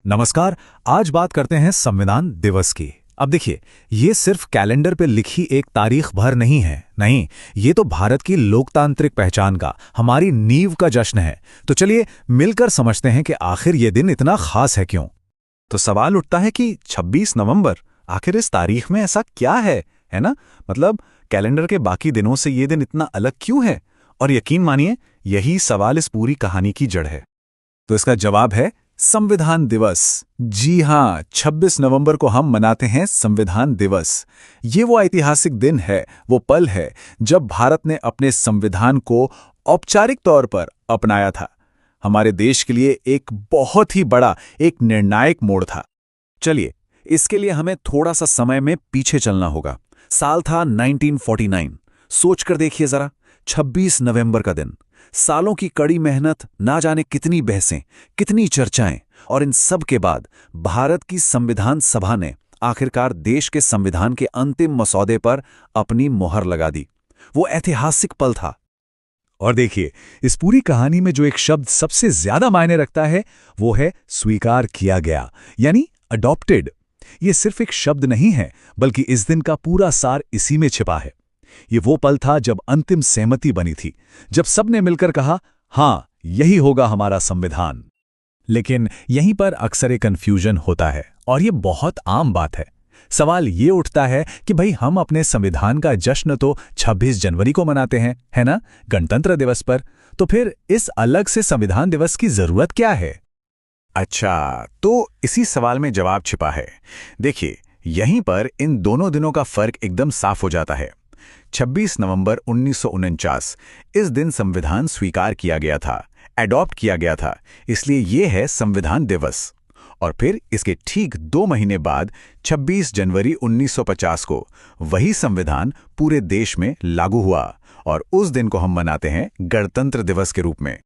नमस्कार। आज बात करते हैं संविधान दिवस की। अब देखिए, ये सिर्फ कैलेंडर पे लिखी एक तारीख भर नहीं है। नहीं, ये तो भारत की लोकतांत्रिक पहचान का, हमारी नींव का जश्न है। तो चलिए मिलकर समझते हैं कि आखिर ये दिन इतना खास है क्यों। तो सवाल उठता है कि 26 नवंबर, आखिर इस तारीख में ऐसा क्या है ना? मतलब कैलेंडर के बाकी दिनों से ये दिन इतना अलग क्यों है? और यकीन मानिए, यही सवाल इस पूरी कहानी की जड़ है। तो इसका जवाब है संविधान दिवस। जी हाँ, 26 नवंबर को हम मनाते हैं संविधान दिवस। ये वो ऐतिहासिक दिन है, वो पल है जब भारत ने अपने संविधान को औपचारिक तौर पर अपनाया था। हमारे देश के लिए एक बहुत ही बड़ा, एक निर्णायक मोड़ था। चलिए, इसके लिए हमें थोड़ा सा समय में पीछे चलना होगा। साल था 1949। सोचकर देखिए जरा, 26 नवंबर का दिन, सालों की कड़ी मेहनत, ना जाने कितनी बहसें, कितनी चर्चाएं, और इन सब के बाद भारत की संविधान सभा ने आखिरकार देश के संविधान के अंतिम मसौदे पर अपनी मोहर लगा दी। वो ऐतिहासिक पल था। और देखिए, इस पूरी कहानी में जो एक शब्द सबसे ज्यादा मायने रखता है, वो है स्वीकार किया गया, यानी अडॉप्टेड। ये सिर्फ एक शब्द नहीं है, बल्कि इस दिन का पूरा सार इसी में छिपा है। ये वो पल था जब अंतिम सहमति बनी थी, जब सबने मिलकर कहा, हां, यही होगा हमारा संविधान। लेकिन यहीं पर अक्सर एक कन्फ्यूजन होता है, और ये बहुत आम बात है। सवाल ये उठता है कि भाई, हम अपने संविधान का जश्न तो 26 जनवरी को मनाते हैं, है ना, गणतंत्र दिवस पर। तो फिर इस अलग से संविधान दिवस की जरूरत क्या है? अच्छा, तो इसी सवाल में जवाब छिपा है। देखिए, यहीं पर इन दोनों दिनों का फर्क एकदम साफ हो जाता है। 26 नवंबर 1949, इस दिन संविधान स्वीकार किया गया था, एडॉप्ट किया गया था, इसलिए ये है संविधान दिवस। और फिर इसके ठीक 2 महीने बाद 26 जनवरी 1950 को वही संविधान पूरे देश में लागू हुआ, और उस दिन को हम मनाते हैं गणतंत्र दिवस के रूप में।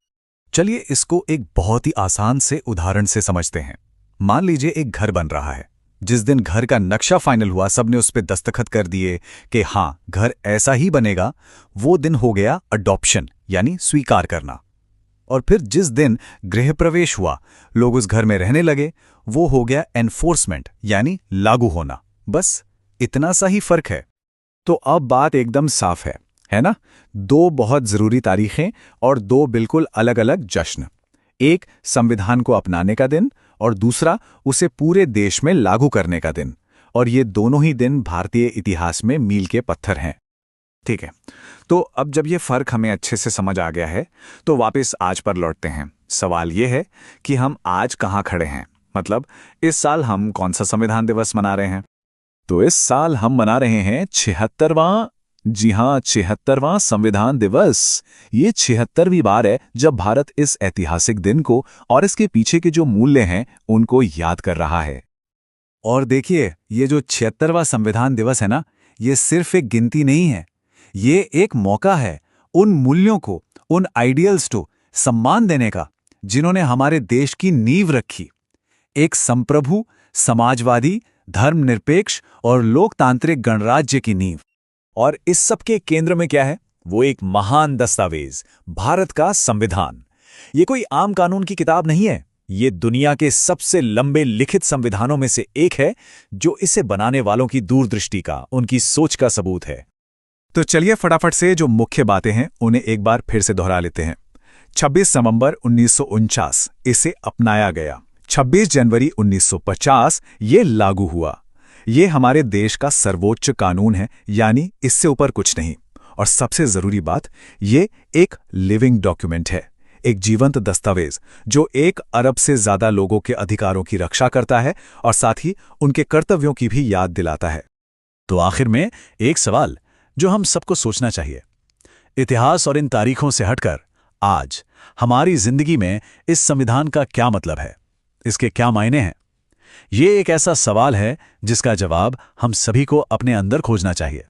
चलिए इसको एक बहुत ही आसान से उदाहरण से समझते हैं। मान लीजिए एक घर बन रहा है। जिस दिन घर का नक्शा फाइनल हुआ, सबने उस पर दस्तखत कर दिए कि हाँ, घर ऐसा ही बनेगा, वो दिन हो गया अडॉप्शन, यानी स्वीकार करना। और फिर जिस दिन गृह प्रवेश हुआ, लोग उस घर में रहने लगे, वो हो गया एनफोर्समेंट, यानी लागू होना। बस इतना सा ही फर्क है। तो अब बात एकदम साफ है ना? 2 बहुत जरूरी तारीखें और 2 बिल्कुल अलग अलग जश्न। एक संविधान को अपनाने का दिन, और दूसरा उसे पूरे देश में लागू करने का दिन। और ये दोनों ही दिन भारतीय इतिहास में मील के पत्थर हैं। ठीक है, तो अब जब ये फर्क हमें अच्छे से समझ आ गया है, तो वापस आज पर लौटते हैं। सवाल ये है कि हम आज कहाँ खड़े हैं, मतलब इस साल हम कौन सा संविधान दिवस मना रहे हैं? तो इस साल हम मना रहे हैं 76वां, जी हाँ, 76वां संविधान दिवस। ये 76वीं बार है जब भारत इस ऐतिहासिक दिन को और इसके पीछे के जो मूल्य हैं उनको याद कर रहा है। और देखिए, ये जो 76वां संविधान दिवस है ना, ये सिर्फ एक गिनती नहीं है। ये एक मौका है उन मूल्यों को, उन आइडियल्स को सम्मान देने का जिन्होंने हमारे देश की नींव रखी। एक संप्रभु, समाजवादी, धर्मनिरपेक्ष और लोकतांत्रिक गणराज्य की नींव। और इस सब के केंद्र में क्या है? वो एक महान दस्तावेज, भारत का संविधान। ये कोई आम कानून की किताब नहीं है। ये दुनिया के सबसे लंबे लिखित संविधानों में से एक है, जो इसे बनाने वालों की दूरदृष्टि का, उनकी सोच का सबूत है। तो चलिए फटाफट से जो मुख्य बातें हैं उन्हें एक बार फिर से दोहरा लेते हैं। 26 नवंबर 1949 इसे अपनाया गया। 26 जनवरी 1950 ये लागू हुआ। ये हमारे देश का सर्वोच्च कानून है, यानी इससे ऊपर कुछ नहीं। और सबसे जरूरी बात, ये एक लिविंग डॉक्यूमेंट है, एक जीवंत दस्तावेज जो 1 अरब से ज्यादा लोगों के अधिकारों की रक्षा करता है और साथ ही उनके कर्तव्यों की भी याद दिलाता है। तो आखिर में एक सवाल जो हम सबको सोचना चाहिए, इतिहास और इन तारीखों से हटकर आज हमारी जिंदगी में इस संविधान का क्या मतलब है, इसके क्या मायने हैं? ये एक ऐसा सवाल है जिसका जवाब हम सभी को अपने अंदर खोजना चाहिए।